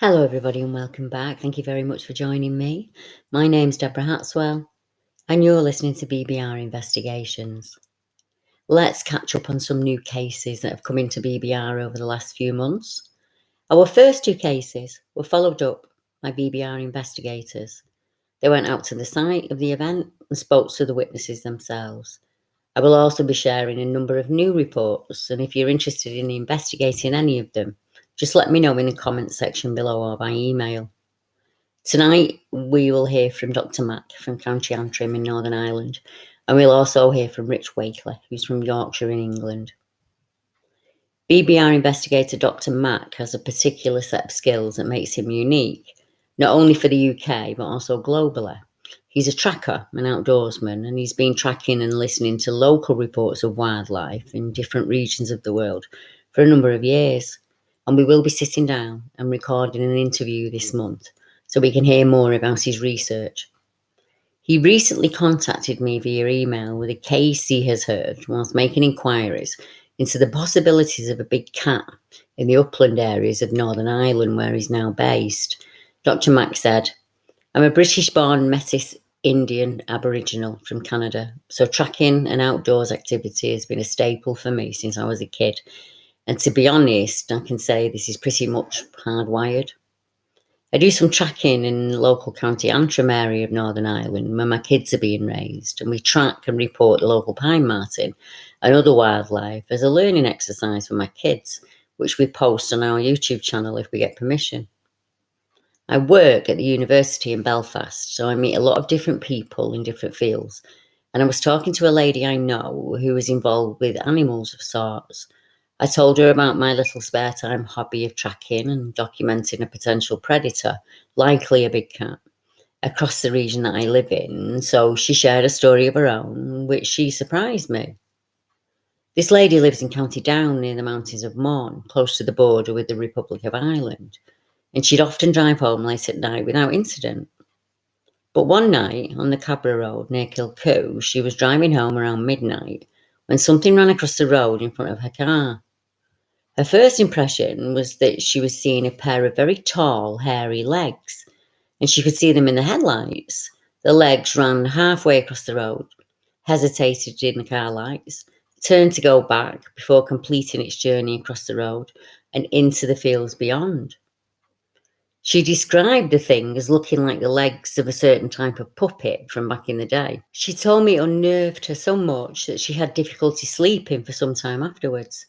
Hello, everybody, and welcome back. Thank you very much for joining me. My name's Deborah Hatswell, and you're listening to BBR Investigations. Let's catch up on some new cases that have come into BBR over the last few months. Our first two cases were followed up by BBR investigators. They went out to the site of the event and spoke to the witnesses themselves. I will also be sharing a number of new reports, and if you're interested in investigating any of them, just let me know in the comments section below or by email. Tonight, we will hear from Dr. Mack from County Antrim in Northern Ireland, and we'll also hear from Rich Wakely, who's from Yorkshire in England. BBR investigator Dr. Mack has a particular set of skills that makes him unique, not only for the UK, but also globally. He's a tracker, an outdoorsman, and he's been tracking and listening to local reports of wildlife in different regions of the world for a number of years. And we will be sitting down and recording an interview this month so we can hear more about his research. He recently contacted me via email with a case he has heard whilst making inquiries into the possibilities of a big cat in the upland areas of Northern Ireland where he's now based. Dr. Mack said, "I'm a British-born Métis Indian Aboriginal from Canada, so tracking and outdoors activity has been a staple for me since I was a kid. And to be honest, I can say this is pretty much hardwired. I do some tracking in the local County Antrim area of Northern Ireland where my kids are being raised, and we track and report the local pine marten and other wildlife as a learning exercise for my kids, which we post on our YouTube channel if we get permission. I work at the university in Belfast, so I meet a lot of different people in different fields, and I was talking to a lady I know who is involved with animals of sorts. I told her about my little spare time hobby of tracking and documenting a potential predator, likely a big cat, across the region that I live in. So she shared a story of her own, which she surprised me. This lady lives in County Down near the mountains of Mourne, close to the border with the Republic of Ireland, and she'd often drive home late at night without incident. But one night on the Cabra Road near Kilcoo, she was driving home around midnight when something ran across the road in front of her car. Her first impression was that she was seeing a pair of very tall, hairy legs, and she could see them in the headlights. The legs ran halfway across the road, hesitated in the car lights, turned to go back before completing its journey across the road and into the fields beyond. She described the thing as looking like the legs of a certain type of puppet from back in the day. She told me it unnerved her so much that she had difficulty sleeping for some time afterwards.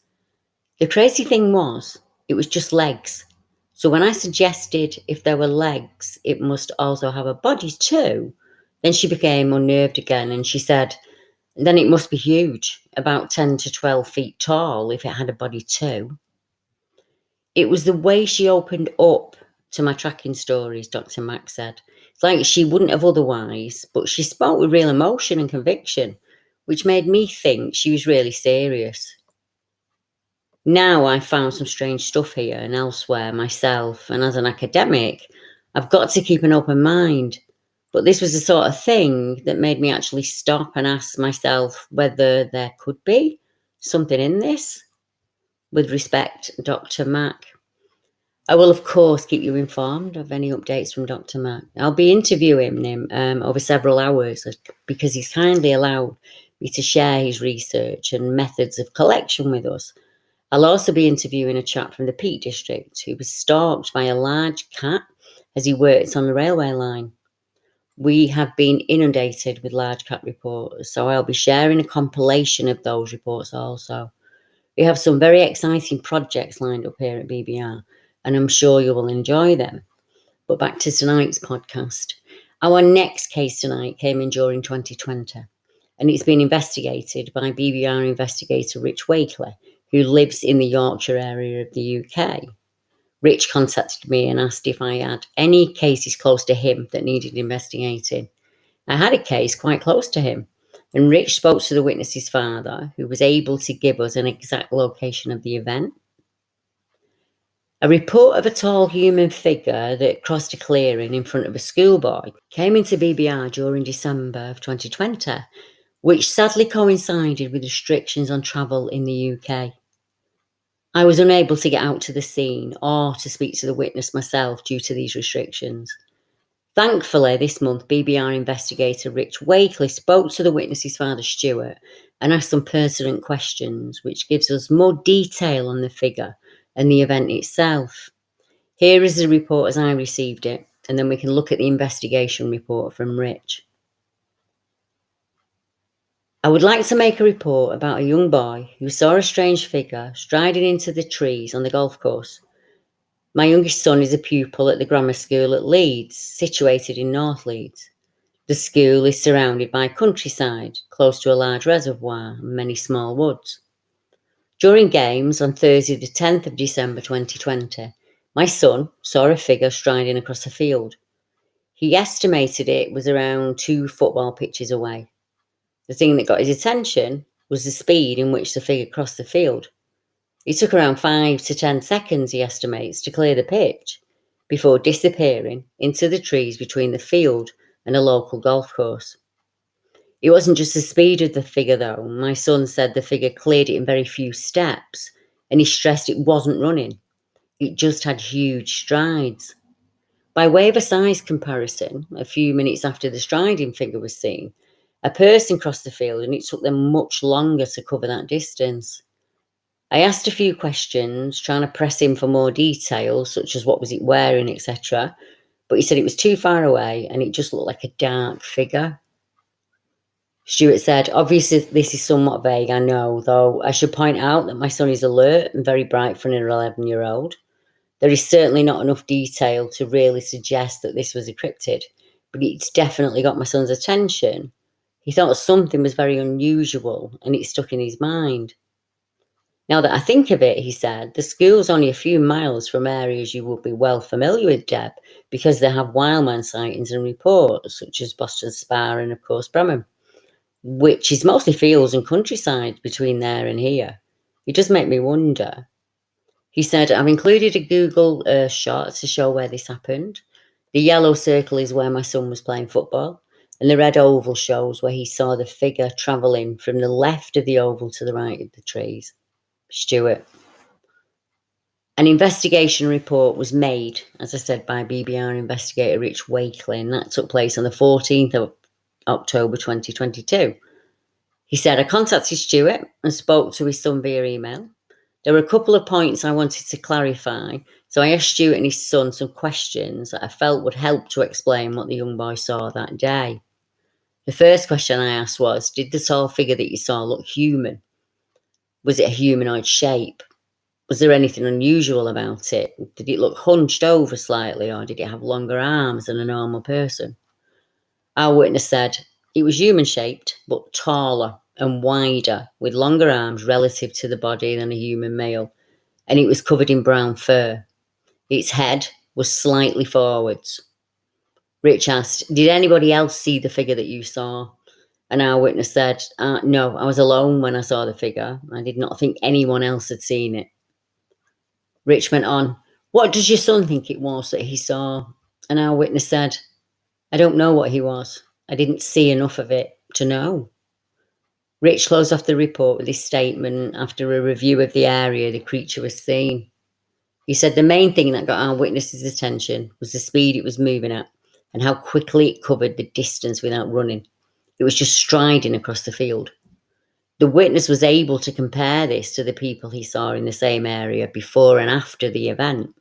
The crazy thing was, it was just legs. So when I suggested if there were legs, it must also have a body too, then she became unnerved again and she said, then it must be huge, about 10 to 12 feet tall if it had a body too. It was the way she opened up to my tracking stories, Dr. Mack said. It's like she wouldn't have otherwise, but she spoke with real emotion and conviction, which made me think she was really serious. Now I've found some strange stuff here and elsewhere myself, and as an academic, I've got to keep an open mind. But this was the sort of thing that made me actually stop and ask myself whether there could be something in this. With respect, Dr. Mack. I will, of course, keep you informed of any updates from Dr. Mack. I'll be interviewing him over several hours because he's kindly allowed me to share his research and methods of collection with us. I'll also be interviewing a chap from the Peak District who was stalked by a large cat as he works on the railway line. We have been inundated with large cat reports, so I'll be sharing a compilation of those reports also. We have some very exciting projects lined up here at BBR, and I'm sure you will enjoy them. But back to tonight's podcast. Our next case tonight came in during 2020, and it's been investigated by BBR investigator Rich Wakely, who lives in the Yorkshire area of the UK. Rich contacted me and asked if I had any cases close to him that needed investigating. I had a case quite close to him, and Rich spoke to the witness's father, who was able to give us an exact location of the event. A report of a tall human figure that crossed a clearing in front of a schoolboy came into BBR during December of 2020, which sadly coincided with restrictions on travel in the UK. I was unable to get out to the scene or to speak to the witness myself due to these restrictions. Thankfully, this month, BBR investigator Rich Wakely spoke to the witness's father, Stuart, and asked some pertinent questions, which gives us more detail on the figure and the event itself. Here is the report as I received it, and then we can look at the investigation report from Rich. I would like to make a report about a young boy who saw a strange figure striding into the trees on the golf course. My youngest son is a pupil at the grammar school at Leeds, situated in North Leeds. The school is surrounded by countryside, close to a large reservoir and many small woods. During games on Thursday the 10th of December 2020, my son saw a figure striding across a field. He estimated it was around 2 football pitches away. The thing that got his attention was the speed in which the figure crossed the field. It took around 5 to 10 seconds, he estimates, to clear the pitch before disappearing into the trees between the field and a local golf course. It wasn't just the speed of the figure, though. My son said the figure cleared it in very few steps, and he stressed it wasn't running. It just had huge strides. By way of a size comparison, a few minutes after the striding figure was seen, a person crossed the field and it took them much longer to cover that distance. I asked a few questions, trying to press him for more detail, such as what was it wearing, etc. But he said it was too far away and it just looked like a dark figure. Stuart said, obviously this is somewhat vague, I know, though I should point out that my son is alert and very bright for an 11-year-old. There is certainly not enough detail to really suggest that this was a cryptid, but it's definitely got my son's attention. He thought something was very unusual and it stuck in his mind. Now that I think of it, he said, the school's only a few miles from areas you will be well familiar with, Deb, because they have wildman sightings and reports, such as Boston Spa and, of course, Bremen, which is mostly fields and countryside between there and here. It does make me wonder. He said, I've included a Google Earth shot to show where this happened. The yellow circle is where my son was playing football, and the red oval shows where he saw the figure travelling from the left of the oval to the right of the trees. Stuart. An investigation report was made, as I said, by BBR investigator Rich Wakely, and that took place on the 14th of October 2022. He said, I contacted Stuart and spoke to his son via email. There were a couple of points I wanted to clarify, so I asked Stuart and his son some questions that I felt would help to explain what the young boy saw that day. The first question I asked was, did the tall figure that you saw look human? Was it a humanoid shape? Was there anything unusual about it? Did it look hunched over slightly, or did it have longer arms than a normal person? Our witness said it was human-shaped, but taller and wider, with longer arms relative to the body than a human male, and it was covered in brown fur. Its head was slightly forwards. Rich asked, did anybody else see the figure that you saw? And our witness said, no, I was alone when I saw the figure. I did not think anyone else had seen it. Rich went on, what does your son think it was that he saw? And our witness said, I don't know what he was. I didn't see enough of it to know. Rich closed off the report with his statement after a review of the area the creature was seen. He said the main thing that got our witness's attention was the speed it was moving at and how quickly it covered the distance without running. It was just striding across the field. The witness was able to compare this to the people he saw in the same area before and after the event.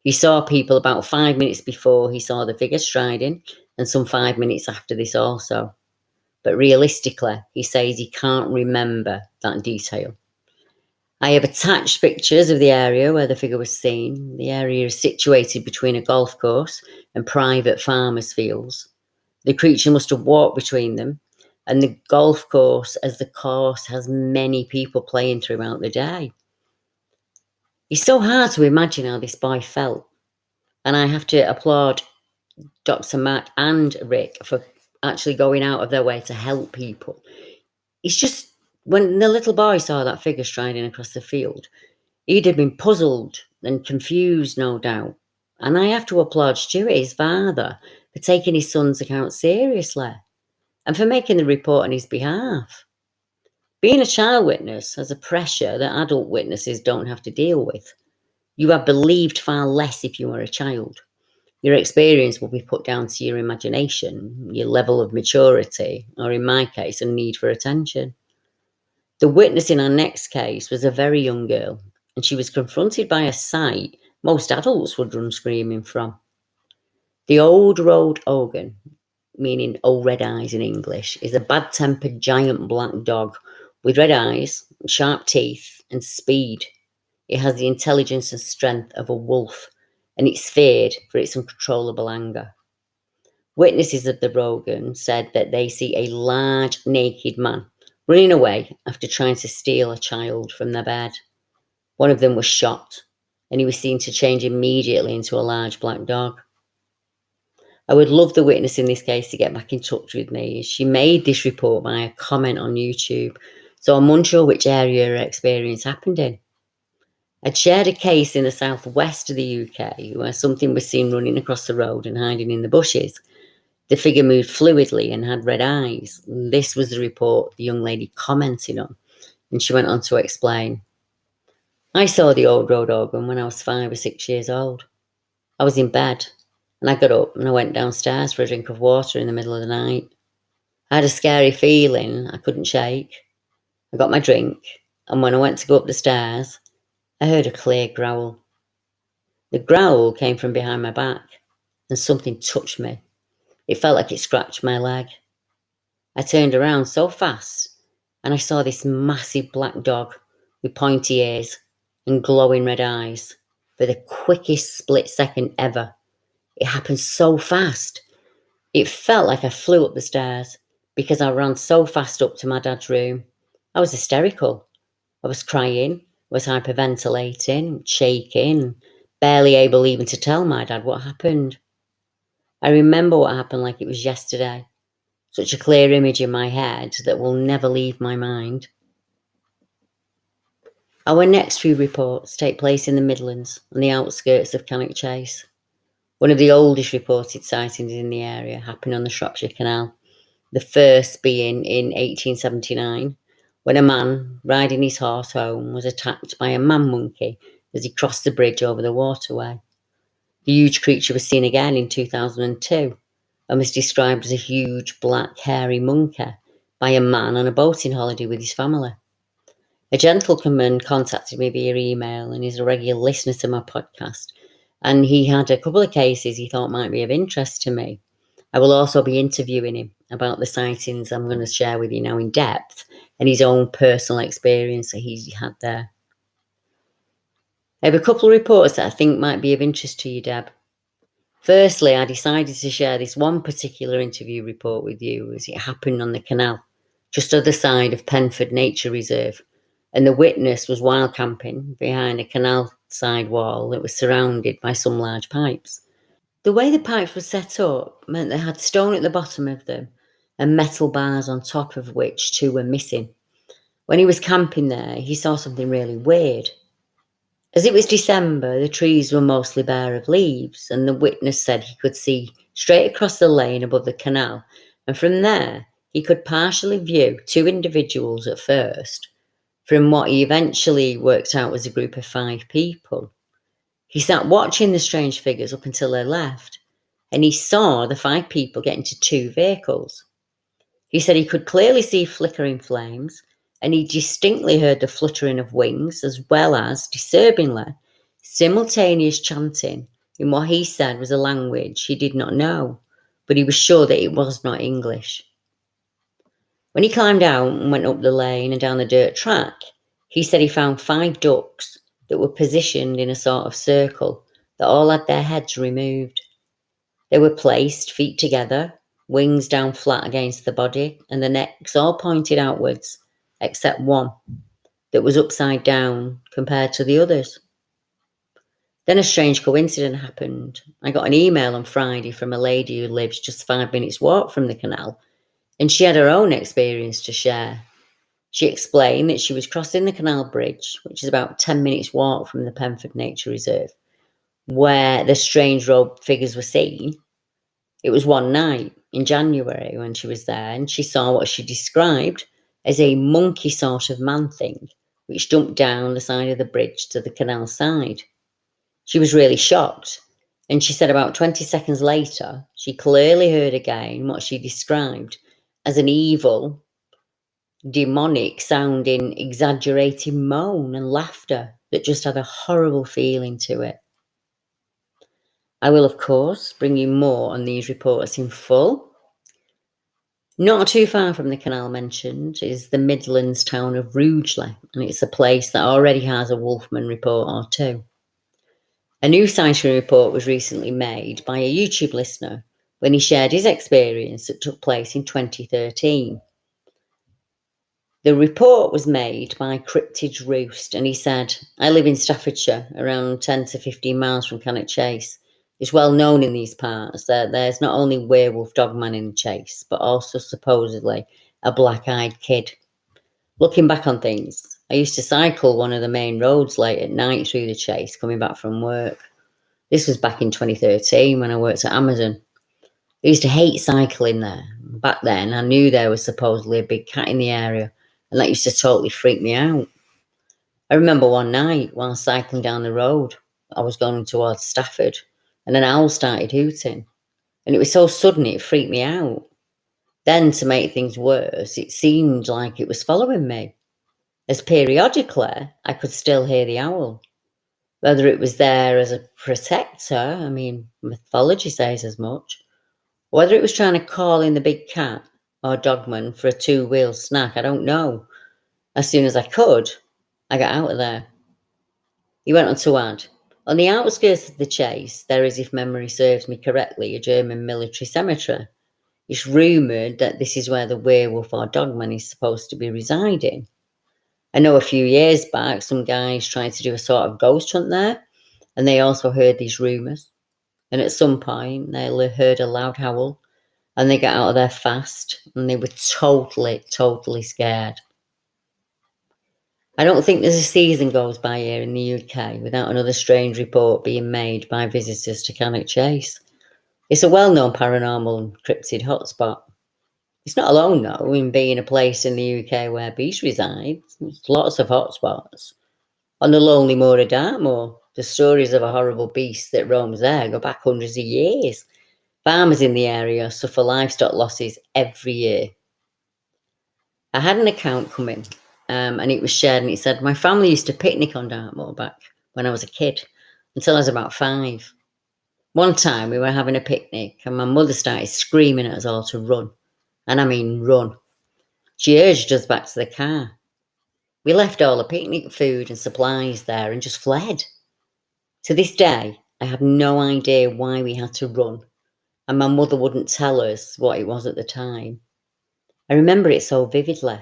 He saw people about 5 minutes before he saw the figure striding and some 5 minutes after this also. But realistically, he says he can't remember that detail. I have attached pictures of the area where the figure was seen. The area is situated between a golf course and private farmers' fields. The creature must have walked between them, and the golf course, as the course has many people playing throughout the day. It's so hard to imagine how this boy felt, and I have to applaud Dr. Matt and Rick for actually going out of their way to help people. It's just, when the little boy saw that figure striding across the field, he'd have been puzzled and confused, no doubt. And I have to applaud Stuart, his father, for taking his son's account seriously and for making the report on his behalf. Being a child witness has a pressure that adult witnesses don't have to deal with. You are believed far less if you are a child. Your experience will be put down to your imagination, your level of maturity, or in my case, a need for attention. The witness in our next case was a very young girl, and she was confronted by a sight most adults would run screaming from. The old road Ogun, meaning old red eyes in English, is a bad-tempered giant black dog with red eyes, sharp teeth, and speed. It has the intelligence and strength of a wolf, and it's feared for its uncontrollable anger. Witnesses of the Rogan said that they see a large naked man running away after trying to steal a child from their bed. One of them was shot, and he was seen to change immediately into a large black dog. I would love the witness in this case to get back in touch with me. She made this report by a comment on YouTube, so I'm unsure which area her experience happened in. I'd shared a case in the southwest of the UK where something was seen running across the road and hiding in the bushes. The figure moved fluidly and had red eyes. This was the report the young lady commented on, and she went on to explain. I saw the old road organ when I was 5 or 6 years old. I was in bed, and I got up and I went downstairs for a drink of water in the middle of the night. I had a scary feeling I couldn't shake. I got my drink, and when I went to go up the stairs, I heard a clear growl. The growl came from behind my back, and something touched me. It felt like it scratched my leg. I turned around so fast, and I saw this massive black dog with pointy ears and glowing red eyes for the quickest split second ever. It happened so fast. It felt like I flew up the stairs because I ran so fast up to my dad's room. I was hysterical. I was crying, I was hyperventilating, shaking, barely able even to tell my dad what happened. I remember what happened like it was yesterday. Such a clear image in my head that will never leave my mind. Our next few reports take place in the Midlands, on the outskirts of Cannock Chase. One of the oldest reported sightings in the area happened on the Shropshire Canal, the first being in 1879, when a man riding his horse home was attacked by a man monkey as he crossed the bridge over the waterway. The huge creature was seen again in 2002 and was described as a huge, black, hairy monkey by a man on a boating holiday with his family. A gentleman contacted me via email and is a regular listener to my podcast, and he had a couple of cases he thought might be of interest to me. I will also be interviewing him about the sightings I'm going to share with you now in depth and his own personal experience that he had there. I have a couple of reports that I think might be of interest to you, Deb. Firstly, I decided to share this one particular interview report with you as it happened on the canal, just other side of Penford Nature Reserve, and the witness was wild camping behind a canal side wall that was surrounded by some large pipes. The way the pipes were set up meant they had stone at the bottom of them and metal bars on top of which two were missing. When he was camping there, he saw something really weird. As it was December, the trees were mostly bare of leaves, and the witness said he could see straight across the lane above the canal, and from there he could partially view two individuals at first, from what he eventually worked out was a group of 5 people. He sat watching the strange figures up until they left, and he saw the 5 people get into 2 vehicles. He said he could clearly see flickering flames, and he distinctly heard the fluttering of wings, as well as, disturbingly, simultaneous chanting in what he said was a language he did not know, but he was sure that it was not English. When he climbed out and went up the lane and down the dirt track, he said he found 5 ducks that were positioned in a sort of circle that all had their heads removed. They were placed feet together, wings down flat against the body, and the necks all pointed outwards, except one that was upside down compared to the others. Then a strange coincidence happened. I got an email on Friday from a lady who lives just 5 minutes walk from the canal, and she had her own experience to share. She explained that she was crossing the canal bridge, which is about 10 minutes walk from the Penford Nature Reserve, where the strange robed figures were seen. It was one night in January when she was there, and she saw what she described as a monkey sort of man thing, which jumped down the side of the bridge to the canal side. She was really shocked, and she said about 20 seconds later, she clearly heard again what she described as an evil, demonic sounding, exaggerated moan and laughter that just had a horrible feeling to it. I will, of course, bring you more on these reports in full. Not too far from the canal mentioned is the Midlands town of Rugeley, and it's a place that already has a Wolfman report or two. A new sighting report was recently made by a YouTube listener when he shared his experience that took place in 2013. The report was made by Cryptid Roost, and he said, I live in Staffordshire, around 10 to 15 miles from Cannock Chase. It's well known in these parts that there's not only werewolf dogman in the chase, but also supposedly a black-eyed kid. Looking back on things, I used to cycle one of the main roads late at night through the chase, coming back from work. This was back in 2013 when I worked at Amazon. I used to hate cycling there. Back then, I knew there was supposedly a big cat in the area, and that used to totally freak me out. I remember one night while cycling down the road, I was going towards Stafford, and an owl started hooting. And it was so sudden it freaked me out. Then, to make things worse, it seemed like it was following me, as periodically I could still hear the owl. Whether it was there as a protector, mythology says as much, or whether it was trying to call in the big cat or dogman for a two-wheel snack, I don't know. As soon as I could, I got out of there. He went on to add, on the outskirts of the chase, there is, if memory serves me correctly, a German military cemetery. It's rumoured that this is where the werewolf or dogman is supposed to be residing. I know a few years back, some guys tried to do a sort of ghost hunt there, and they also heard these rumours. And at some point, they heard a loud howl, and they got out of there fast, and they were totally scared. I don't think there's a season goes by here in the UK without another strange report being made by visitors to Cannock Chase. It's a well-known paranormal and cryptid hotspot. It's not alone, though, in being a place in the UK where beasts reside. There's lots of hotspots. On the lonely moor of Dartmoor, the stories of a horrible beast that roams there go back hundreds of years. Farmers in the area suffer livestock losses every year. I had an account come in, and it was shared, and it said, my family used to picnic on Dartmoor back when I was a kid, until I was about 5. One time we were having a picnic, and my mother started screaming at us all to run. And I mean run. She urged us back to the car. We left all the picnic food and supplies there and just fled. To this day, I have no idea why we had to run, and my mother wouldn't tell us what it was at the time. I remember it so vividly,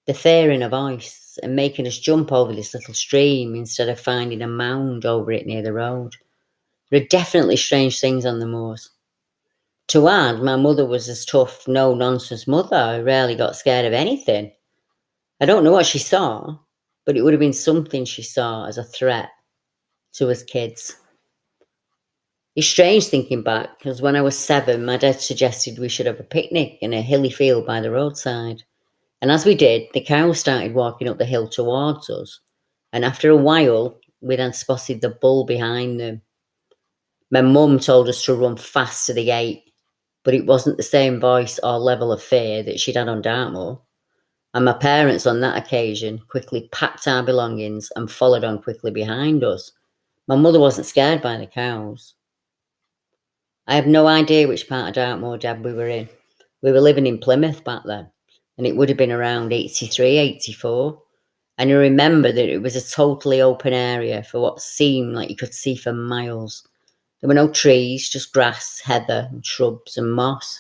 the fear in her voice and making us jump over this little stream instead of finding a mound over it near the road. There are definitely strange things on the moors. To add, my mother was this tough, no-nonsense mother who rarely got scared of anything. I don't know what she saw, but it would have been something she saw as a threat to us kids. It's strange thinking back, because when I was 7, my dad suggested we should have a picnic in a hilly field by the roadside. And as we did, the cows started walking up the hill towards us. And after a while, we then spotted the bull behind them. My mum told us to run fast to the gate, but it wasn't the same voice or level of fear that she'd had on Dartmoor. And my parents on that occasion quickly packed our belongings and followed on quickly behind us. My mother wasn't scared by the cows. I have no idea which part of Dartmoor, Dad, we were in. We were living in Plymouth back then, and it would have been around 83, 84. And I remember that it was a totally open area for what seemed like you could see for miles. There were no trees, just grass, heather, and shrubs and moss.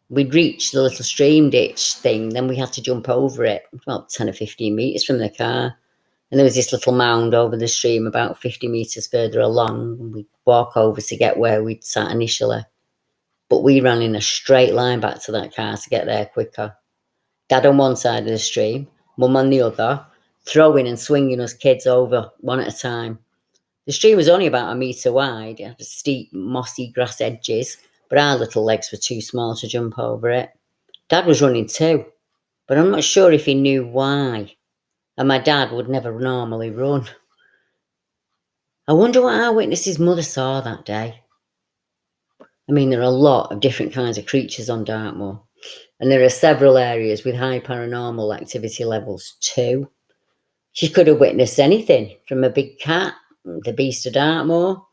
We'd reached the little stream ditch thing, then we had to jump over it, about 10 or 15 metres from the car. And there was this little mound over the stream about 50 metres further along, and we'd walk over to get where we'd sat initially. But we ran in a straight line back to that car to get there quicker. Dad on one side of the stream, Mum on the other, throwing and swinging us kids over one at a time. The stream was only about a metre wide. It had steep, mossy grass edges, but our little legs were too small to jump over it. Dad was running too. but I'm not sure if he knew why. And my dad would never normally run. I wonder what our witness's mother saw that day. I mean, there are a lot of different kinds of creatures on Dartmoor, and there are several areas with high paranormal activity levels too. She could have witnessed anything from a big cat, the beast of Dartmoor,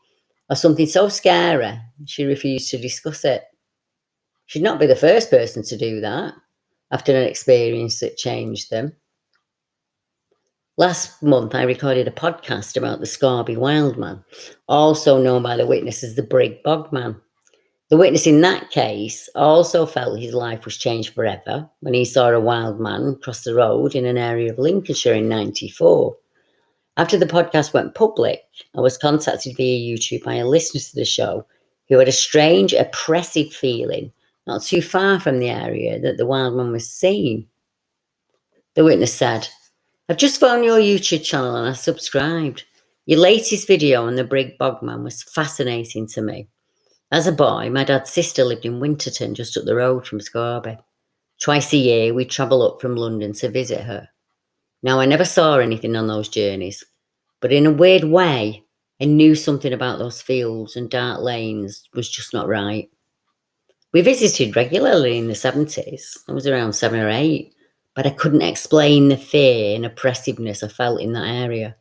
or something so scary she refused to discuss it. She'd not be the first person to do that after an experience that changed them. Last month, I recorded a podcast about the Scorby Wildman, also known by the witness as the Brig Bogman. The witness in that case also felt his life was changed forever when he saw a wild man cross the road in an area of Lincolnshire in '94. After the podcast went public, I was contacted via YouTube by a listener to the show who had a strange, oppressive feeling not too far from the area that the wild man was seen. The witness said, "I've just found your YouTube channel and I subscribed. Your latest video on the Brig Bogman was fascinating to me. As a boy, my dad's sister lived in Winterton, just up the road from Scorby. Twice a year, we'd travel up from London to visit her. Now, I never saw anything on those journeys, but in a weird way, I knew something about those fields and dark lanes was just not right. We visited regularly in the 70s. I was around 7 or 8, but I couldn't explain the fear and oppressiveness I felt in that area.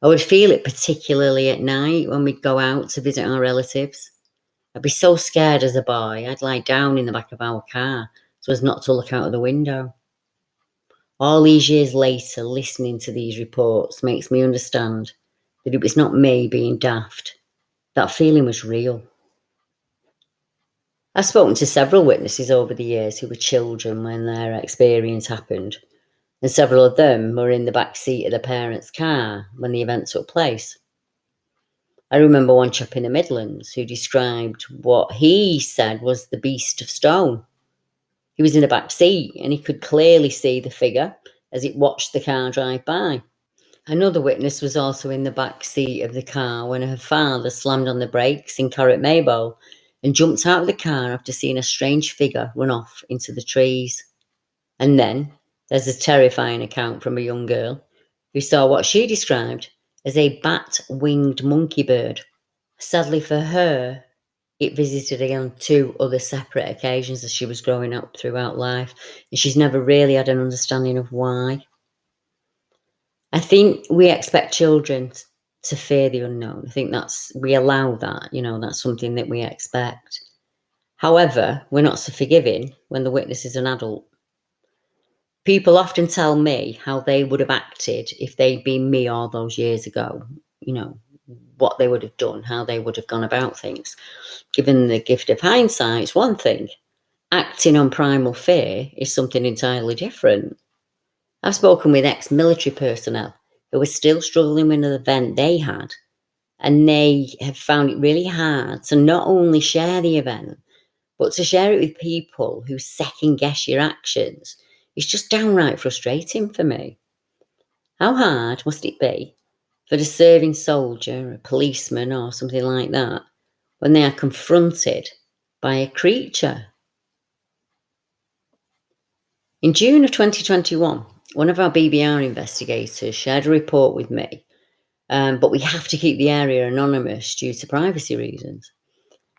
I would feel it particularly at night when we'd go out to visit our relatives. I'd be so scared as a boy, I'd lie down in the back of our car so as not to look out of the window. All these years later, listening to these reports makes me understand that it was not me being daft. That feeling was real." I've spoken to several witnesses over the years who were children when their experience happened, and several of them were in the back seat of their parents' car when the event took place. I remember one chap in the Midlands who described what he said was the beast of stone. He was in the back seat and he could clearly see the figure as it watched the car drive by. Another witness was also in the back seat of the car when her father slammed on the brakes in Corrit Maybole and jumped out of the car after seeing a strange figure run off into the trees. And then there's a terrifying account from a young girl who saw what she described as a bat-winged monkey bird. Sadly for her, it visited her on 2 other separate occasions as she was growing up throughout life, and she's never really had an understanding of why. I think we expect children to fear the unknown. I think we allow that, that's something that we expect. However, we're not so forgiving when the witness is an adult. People often tell me how they would have acted if they'd been me all those years ago, what they would have done, how they would have gone about things. Given the gift of hindsight, it's one thing. Acting on primal fear is something entirely different. I've spoken with ex-military personnel who are still struggling with an event they had, and they have found it really hard to not only share the event, but to share it with people who second-guess your actions. It's just downright frustrating for me. How hard must it be for the serving soldier, a policeman or something like that, when they are confronted by a creature? In June of 2021, one of our BBR investigators shared a report with me, but we have to keep the area anonymous due to privacy reasons.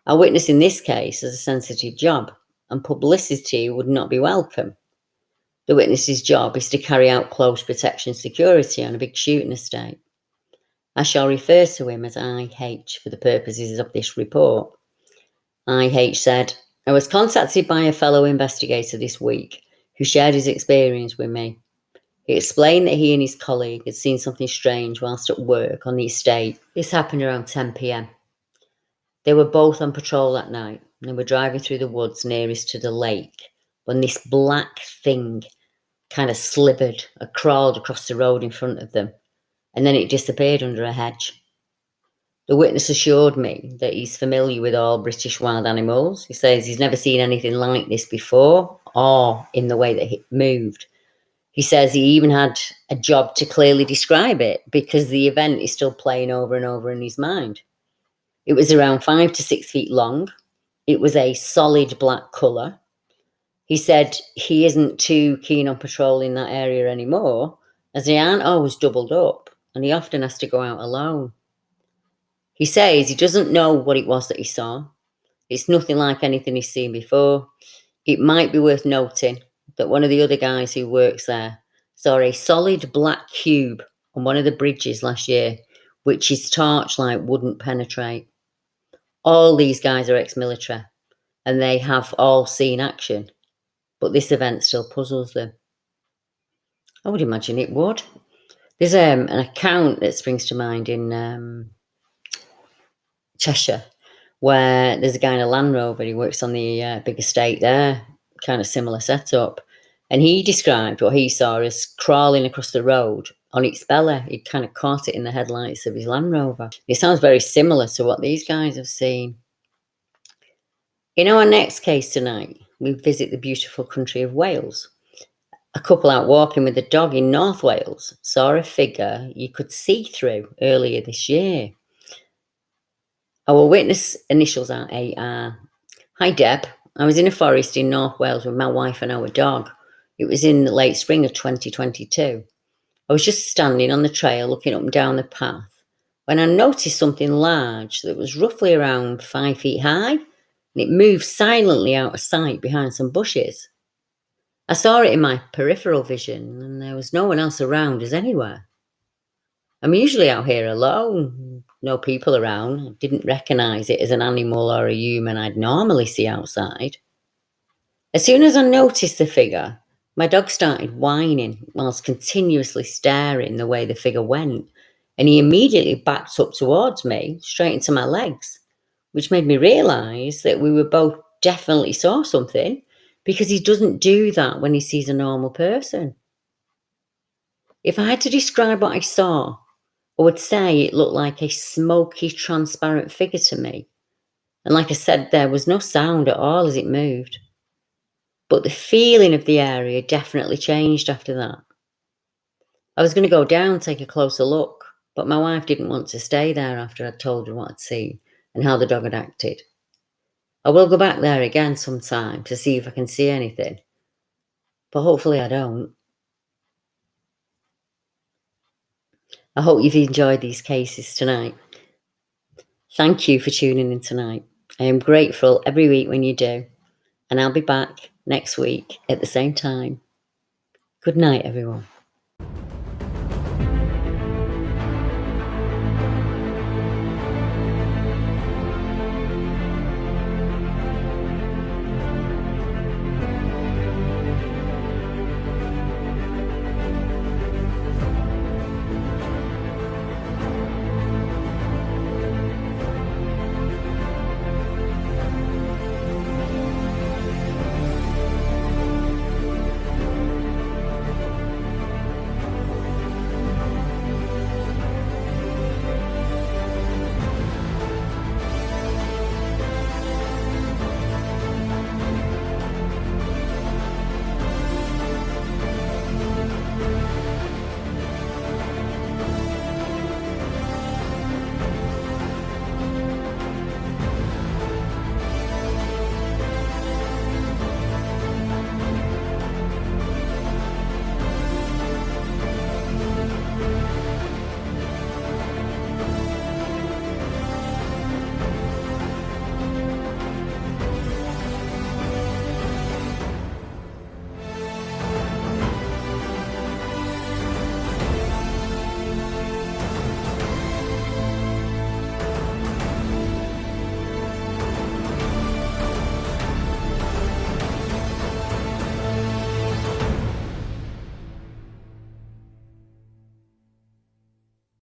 Our witness in this case has a sensitive job, and publicity would not be welcome. The witness's job is to carry out close protection security on a big shooting estate. I shall refer to him as IH for the purposes of this report. IH said, "I was contacted by a fellow investigator this week who shared his experience with me. He explained that he and his colleague had seen something strange whilst at work on the estate. This happened around 10 p.m. They were both on patrol that night and they were driving through the woods nearest to the lake when this black thing kind of slithered or crawled across the road in front of them, and then it disappeared under a hedge. The witness assured me that he's familiar with all British wild animals. He says he's never seen anything like this before or in the way that it moved. He says he even had a job to clearly describe it because the event is still playing over and over in his mind. It was around 5 to 6 feet long. It was a solid black colour. He said he isn't too keen on patrolling that area anymore, as the aren't always doubled up, and he often has to go out alone. He says he doesn't know what it was that he saw. It's nothing like anything he's seen before. It might be worth noting that one of the other guys who works there saw a solid black cube on one of the bridges last year, which his torchlight wouldn't penetrate. All these guys are ex-military, and they have all seen action, but this event still puzzles them. I would imagine it would. There's an account that springs to mind in Cheshire, where there's a guy in a Land Rover. He works on the big estate there, kind of similar setup. And he described what he saw as crawling across the road on its belly. He'd kind of caught it in the headlights of his Land Rover. It sounds very similar to what these guys have seen. In our next case tonight, we visit the beautiful country of Wales. A couple out walking with a dog in North Wales saw a figure you could see through earlier this year. Our witness initials are AR. Hi, Deb. I was in a forest in North Wales with my wife and our dog. It was in the late spring of 2022. I was just standing on the trail looking up and down the path when I noticed something large that was roughly around 5 feet high, and it moved silently out of sight behind some bushes. I saw it in my peripheral vision, and there was no one else around us anywhere. I'm usually out here alone, no people around. I didn't recognise it as an animal or a human I'd normally see outside. As soon as I noticed the figure, my dog started whining whilst continuously staring the way the figure went, and he immediately backed up towards me, straight into my legs, which made me realise that we were both definitely saw something, because he doesn't do that when he sees a normal person. If I had to describe what I saw, I would say it looked like a smoky, transparent figure to me. And like I said, there was no sound at all as it moved. But the feeling of the area definitely changed after that. I was going to go down, take a closer look, but my wife didn't want to stay there after I'd told her what I'd seen and how the dog had acted. I will go back there again sometime to see if I can see anything, but hopefully I don't. I hope you've enjoyed these cases tonight. Thank you for tuning in tonight. I am grateful every week when you do, and I'll be back next week at the same time. Good night, everyone.